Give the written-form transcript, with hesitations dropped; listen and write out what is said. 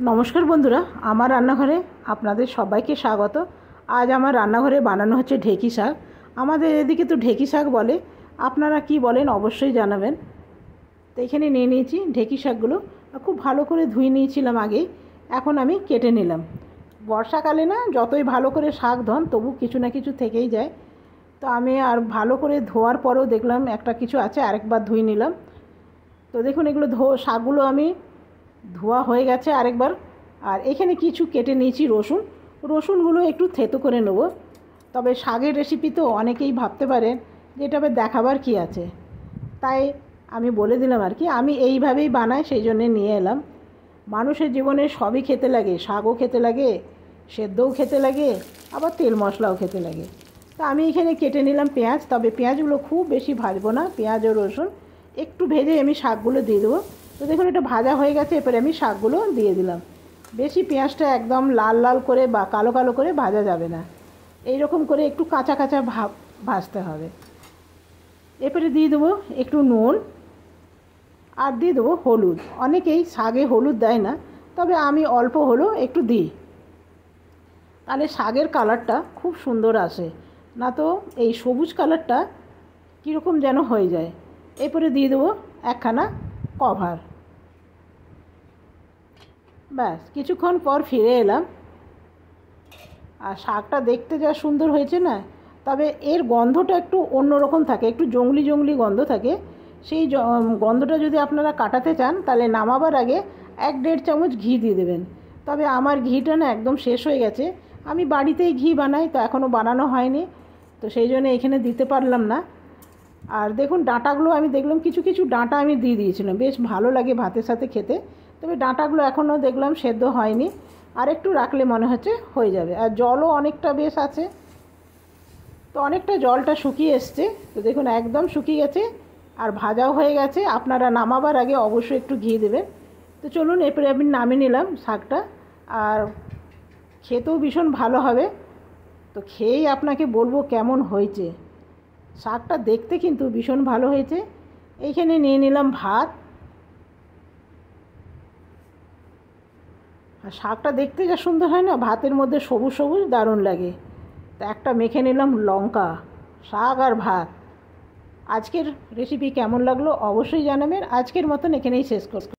নমস্কার বন্ধুরা, আমার রান্নাঘরে আপনাদের সবাইকে স্বাগত। আজ আমার রান্নাঘরে বানানো হচ্ছে ঢেঁকি শাক। আমাদের এদিকে তো ঢেঁকি শাক বলে, আপনারা কি বলেন অবশ্যই জানাবেন। তো এখানে নিয়ে নিয়েছি ঢেঁকি শাকগুলো, খুব ভালো করে ধুয়ে নিয়েছিলাম আগেই। এখন আমি কেটে নিলাম। বর্ষাকালে না যতই ভালো করে শাক ধোন তবু কিছু না কিছু থেকেই যায়। তো আমি আর ভালো করে ধোয়ার পরেও দেখলাম একটা কিছু আছে, আরেকবার ধুয়ে নিলাম। তো দেখুন এগুলো শাকগুলো আমি ধোয়া হয়ে গেছে আরেকবার। আর এখানে কিছু কেটে নিয়েছি রসুনগুলো একটু থেতো করে নেব। তবে শাকের রেসিপি তো অনেকেই ভাবতে পারেন যে এটা আবার দেখাবার কি আছে, তাই আমি বলে দিলাম আর কি। আমি এইভাবেই বানাই, সেই জন্যে নিয়ে এলাম। মানুষের জীবনে সবই খেতে লাগে, শাকও খেতে লাগে, সেদ্ধও খেতে লাগে, আবার তেল মশলাও খেতে লাগে। তো আমি এখানে কেটে নিলাম পেঁয়াজ। তবে পেঁয়াজগুলো খুব বেশি ভাজবো না, পেঁয়াজ ও রসুন একটু ভেজে আমি শাকগুলো দিয়ে দেবো। তো দেখুন এটা ভাজা হয়ে গেছে, এরপরে আমি শাকগুলো দিয়ে দিলাম। বেশি পেঁয়াজটা একদম লাল লাল করে বা কালো কালো করে ভাজা যাবে না, এই রকম করে একটু কাঁচা কাঁচা ভাজতে হবে। এরপরে দিয়ে দেবো একটু নুন, আর দিয়ে দেবো হলুদ। অনেকেই শাকে হলুদ দেয় না, তবে আমি অল্প হলেও একটু দিই, তাহলে শাকের কালারটা খুব সুন্দর আসে। না তো এই সবুজ কালারটা কীরকম যেন হয়ে যায়। এরপরে দিয়ে দেবো একখানা কভার। ব্যাস কিছুক্ষণ পর ফিরে এলাম। আর শাকটা দেখতে যা সুন্দর হয়েছে না, তবে এর গন্ধটা একটু অন্যরকম থাকে, একটু জংলি জংলি গন্ধ থাকে। সেই গন্ধটা যদি আপনারা কাটাতে চান তাহলে নামাবার আগে 1-1.5 চামচ ঘি দিয়ে দেবেন। তবে আমার ঘিটা না একদম শেষ হয়ে গেছে। আমি বাড়িতেই ঘি বানাই, তো এখনও বানানো হয়নি, তো সেই জন্য এখানে দিতে পারলাম না। আর দেখুন ডাঁটাগুলো আমি দেখলাম কিছু কিছু ডাঁটা আমি দিয়ে দিয়েছিলাম, বেশ ভালো লাগে ভাতের সাথে খেতে। তবে ডাঁটাগুলো এখনও দেখলাম সেদ্ধ হয়নি, আর একটু রাখলে মনে হচ্ছে হয়ে যাবে। আর জলও অনেকটা বেশ আছে, তো অনেকটা জলটা শুকিয়ে এসছে। তো দেখুন একদম শুকিয়ে গেছে আর ভাজাও হয়ে গেছে। আপনারা নামাবার আগে অবশ্যই একটু ঘি দেবেন। তো চলুন এরপরে আমি নামিয়ে নিলাম শাকটা। আর খেতেও ভীষণ ভালো হবে, তো খেয়েই আপনাকে বলবো কেমন হয়েছে। শাকটা দেখতে কিন্তু ভীষণ ভালো হয়েছে। এইখানে নিয়ে নিলাম ভাত। আর শাকটা দেখতে যা সুন্দর হয় না, ভাতের মধ্যে সবুজ সবুজ দারুণ লাগে। তো একটা মেখে নিলাম লঙ্কা, শাক আর ভাত। আজকের রেসিপি কেমন লাগলো অবশ্যই জানাবেন। আজকের মতন এখানেই শেষ করব।